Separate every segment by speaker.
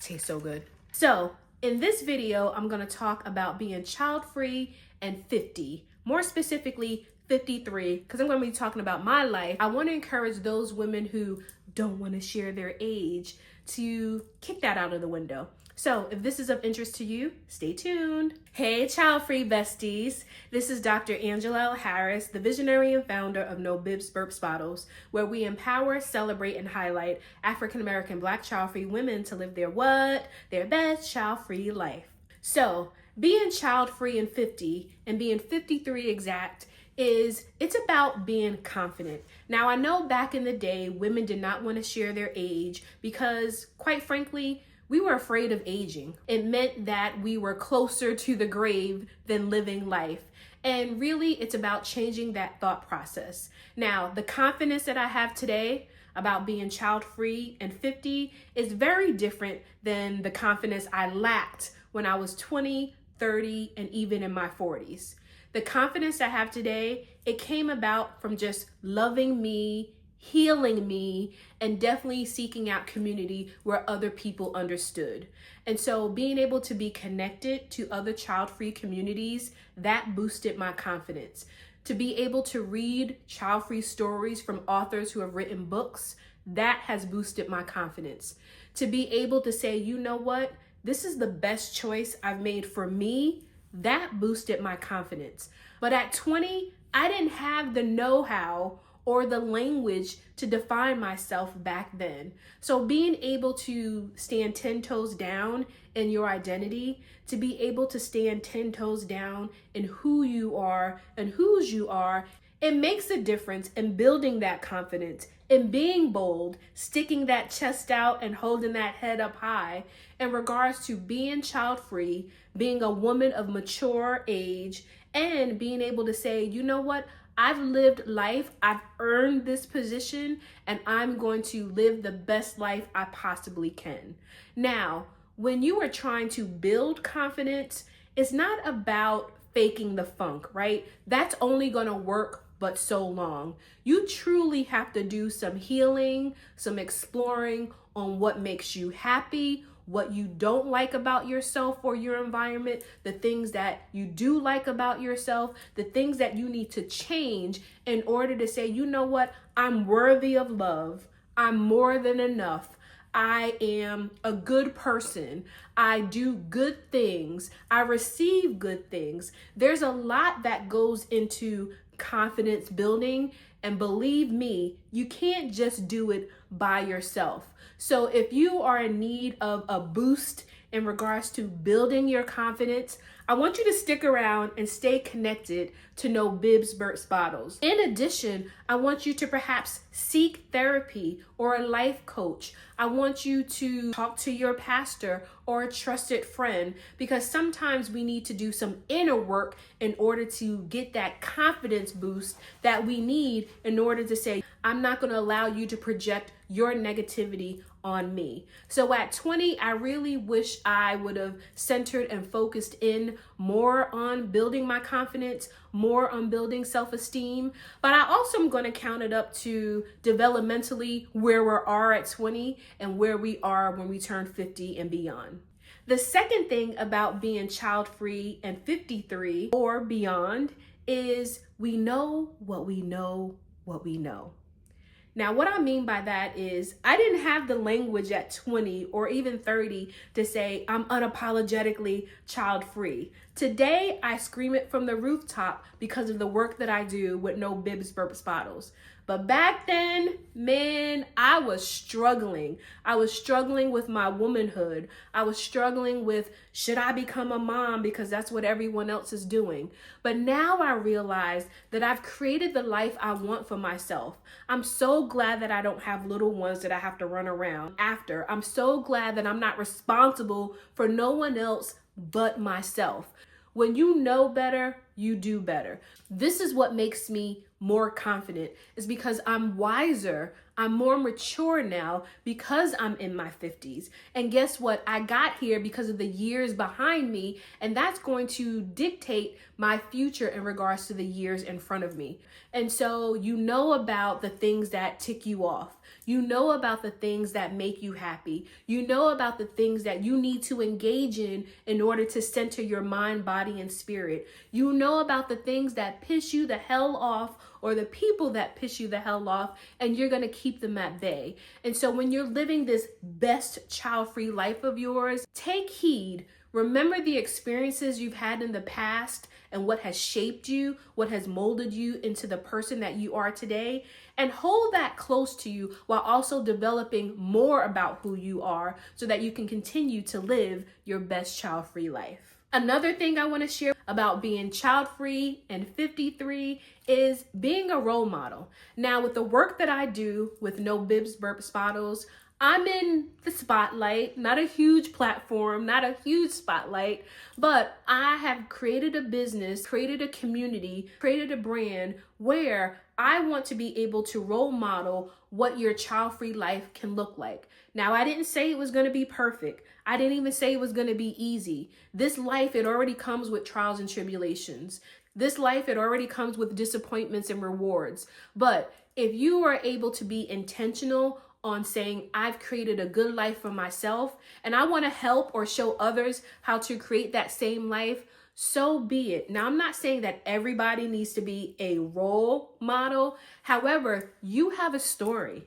Speaker 1: Tastes so good. So in this video, I'm gonna talk about being child-free and 50, more specifically 53, because I'm gonna be talking about my life. I wanna encourage those women who don't wanna share their age to kick that out of the window. So if this is of interest to you, stay tuned. Hey, child-free besties. This is Dr. Angela L. Harris, the visionary and founder of Bibs Burps Bottles, where we empower, celebrate, and highlight African-American Black child-free women to live their what? Their best child-free life. So being child-free and 50 and being 53 exact it's about being confident. Now, I know back in the day, women did not want to share their age because, quite frankly, we were afraid of aging. It meant that we were closer to the grave than living life. And really, it's about changing that thought process. Now, the confidence that I have today about being child-free and 50 is very different than the confidence I lacked when I was 20, 30, and even in my 40s. The confidence I have today, it came about from just loving me, healing me, and definitely seeking out community where other people understood. And so being able to be connected to other child-free communities, that boosted my confidence. To be able to read child-free stories from authors who have written books, that has boosted my confidence. To be able to say, you know what, this is the best choice I've made for me, that boosted my confidence. But at 20, I didn't have the know-how or the language to define myself back then. So being able to stand 10 toes down in your identity, to be able to stand 10 toes down in who you are and whose you are, it makes a difference in building that confidence, in being bold, sticking that chest out and holding that head up high in regards to being child-free, being a woman of mature age, and being able to say, you know what, I've lived life, I've earned this position, and I'm going to live the best life I possibly can. Now, when you are trying to build confidence, it's not about faking the funk, right? That's only gonna work but so long. You truly have to do some healing, some exploring on what makes you happy, what you don't like about yourself or your environment, the things that you do like about yourself, the things that you need to change in order to say, you know what, I'm worthy of love. I'm more than enough. I am a good person. I do good things. I receive good things. There's a lot that goes into confidence building, and believe me, you can't just do it by yourself. So if you are in need of a boost in regards to building your confidence, I want you to stick around and stay connected to Bibs Burps Bottles. In addition, I want you to perhaps seek therapy or a life coach. I want you to talk to your pastor or a trusted friend, because sometimes we need to do some inner work in order to get that confidence boost that we need in order to say, I'm not going to allow you to project your negativity on me. So at 20, I really wish I would have centered and focused in more on building my confidence, more on building self-esteem. But I also am going to count it up to developmentally where we are at 20 and where we are when we turn 50 and beyond. The second thing about being child-free and 53 or beyond is we know what we know what we know. Now, what I mean by that is I didn't have the language at 20 or even 30 to say I'm unapologetically child-free. Today, I scream it from the rooftop because of the work that I do with Bibs Burps Bottles. But back then, man, I was struggling. I was struggling with my womanhood. I was struggling with, should I become a mom because that's what everyone else is doing? But now I realize that I've created the life I want for myself. I'm so glad that I don't have little ones that I have to run around after. I'm so glad that I'm not responsible for no one else but myself. When you know better, you do better. This is what makes me more confident, is because I'm wiser, I'm more mature now because I'm in my 50s. And guess what? I got here because of the years behind me, and that's going to dictate my future in regards to the years in front of me. And so you know about the things that tick you off. You know about the things that make you happy. You know about the things that you need to engage in order to center your mind, body, and spirit. You know about the things that piss you the hell off, or the people that piss you the hell off, and you're going to keep them at bay. And so when you're living this best child-free life of yours, take heed. Remember the experiences you've had in the past and what has shaped you, what has molded you into the person that you are today, and hold that close to you while also developing more about who you are so that you can continue to live your best child-free life. Another thing I want to share about being child-free and 53 is being a role model. Now, with the work that I do with No Bibs Burps Bottles, I'm in the spotlight, not a huge platform, not a huge spotlight, but I have created a business, created a community, created a brand where I want to be able to role model what your child-free life can look like. Now, I didn't say it was going to be perfect. I didn't even say it was going to be easy. This life, it already comes with trials and tribulations. This life, it already comes with disappointments and rewards. But if you are able to be intentional on saying, I've created a good life for myself, and I want to help or show others how to create that same life, so be it. Now, I'm not saying that everybody needs to be a role model. However, you have a story.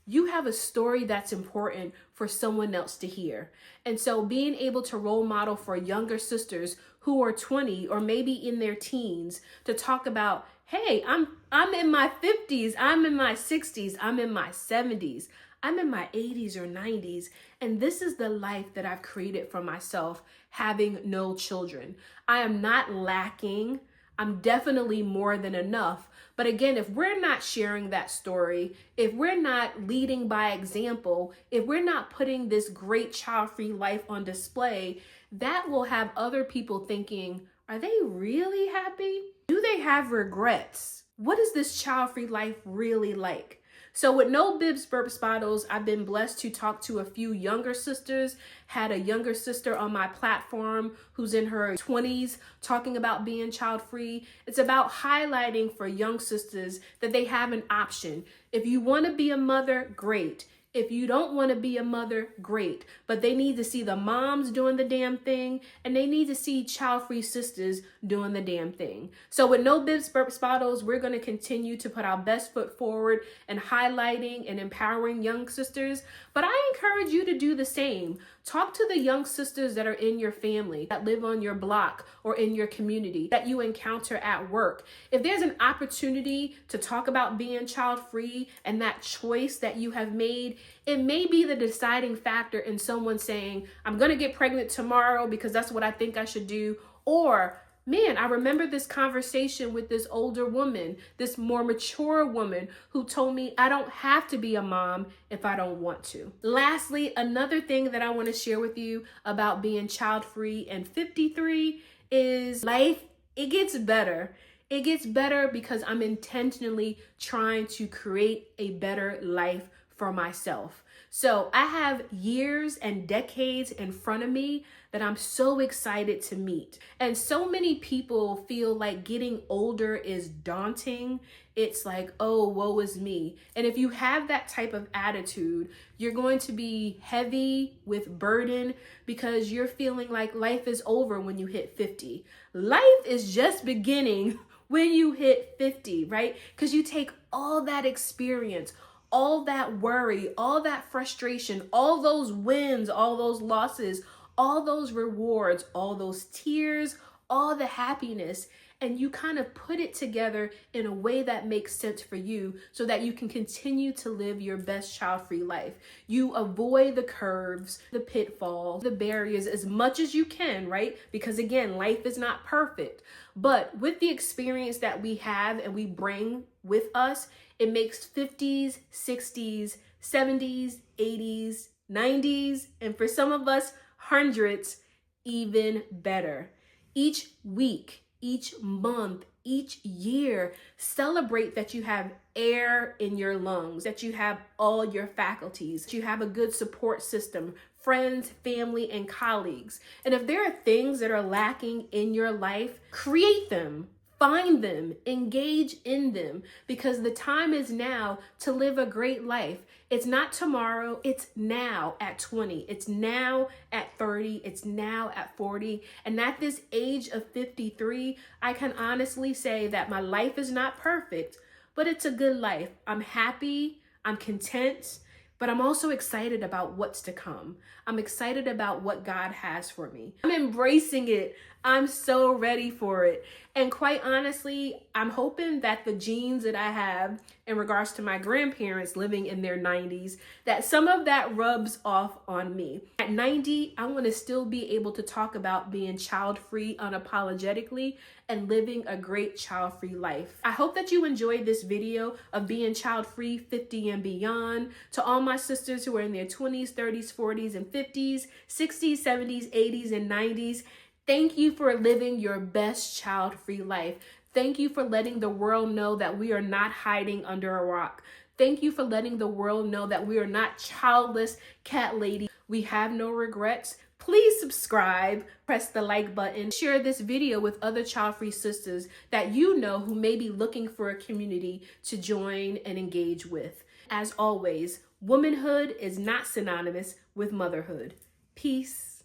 Speaker 1: You have a story that's important for someone else to hear. And so being able to role model for younger sisters who are 20 or maybe in their teens to talk about, hey, I'm in my 50s, I'm in my 60s, I'm in my 70s, I'm in my 80s or 90s, and this is the life that I've created for myself, having no children. I am not lacking. I'm definitely more than enough. But again, if we're not sharing that story, if we're not leading by example, if we're not putting this great child-free life on display, that will have other people thinking, are they really happy? Do they have regrets? What is this child-free life really like? So with No Bibs Burps Bottles, I've been blessed to talk to a few younger sisters, had a younger sister on my platform who's in her 20s talking about being child-free. It's about highlighting for young sisters that they have an option. If you want to be a mother, great. If you don't want to be a mother, great. But they need to see the moms doing the damn thing, and they need to see child-free sisters doing the damn thing. So with No Bibs Burps Bottles, we're going to continue to put our best foot forward and highlighting and empowering young sisters. But I encourage you to do the same. Talk to the young sisters that are in your family, that live on your block or in your community, that you encounter at work. If there's an opportunity to talk about being child-free and that choice that you have made, it may be the deciding factor in someone saying, I'm going to get pregnant tomorrow because that's what I think I should do. Or, man, I remember this conversation with this older woman, this more mature woman who told me I don't have to be a mom if I don't want to. Lastly, another thing that I want to share with you about being child-free and 53 is life, it gets better. It gets better because I'm intentionally trying to create a better life for myself. So I have years and decades in front of me that I'm so excited to meet. And so many people feel like getting older is daunting. It's like, oh, woe is me. And if you have that type of attitude, you're going to be heavy with burden because you're feeling like life is over when you hit 50. Life is just beginning when you hit 50, right? Because you take all that experience, all that worry, all that frustration, all those wins, all those losses, all those rewards, all those tears, all the happiness, and you kind of put it together in a way that makes sense for you so that you can continue to live your best child-free life. You avoid the curves, the pitfalls, the barriers as much as you can, right? Because again, life is not perfect. But with the experience that we have and we bring with us, it makes 50s, 60s, 70s, 80s, 90s, and for some of us, hundreds even better. Each week, each month, each year. Celebrate that you have air in your lungs, that you have all your faculties, that you have a good support system, friends, family, and colleagues. And if there are things that are lacking in your life, create them. Find them, engage in them, because the time is now to live a great life. It's not tomorrow, it's now at 20, it's now at 30, it's now at 40. And at this age of 53, I can honestly say that my life is not perfect, but it's a good life. I'm happy, I'm content, but I'm also excited about what's to come. I'm excited about what God has for me. I'm embracing it. I'm so ready for it. And quite honestly, I'm hoping that the genes that I have in regards to my grandparents living in their 90s, that some of that rubs off on me. At 90, I want to still be able to talk about being child-free unapologetically and living a great child-free life. I hope that you enjoyed this video of being child-free 50 and beyond. To all my sisters who are in their 20s, 30s, 40s, and 50s, 60s, 70s, 80s, and 90s, thank you for living your best child-free life. Thank you for letting the world know that we are not hiding under a rock. Thank you for letting the world know that we are not childless cat lady. We have no regrets. Please subscribe, press the like button, share this video with other child-free sisters that you know who may be looking for a community to join and engage with. As always, womanhood is not synonymous with motherhood. Peace.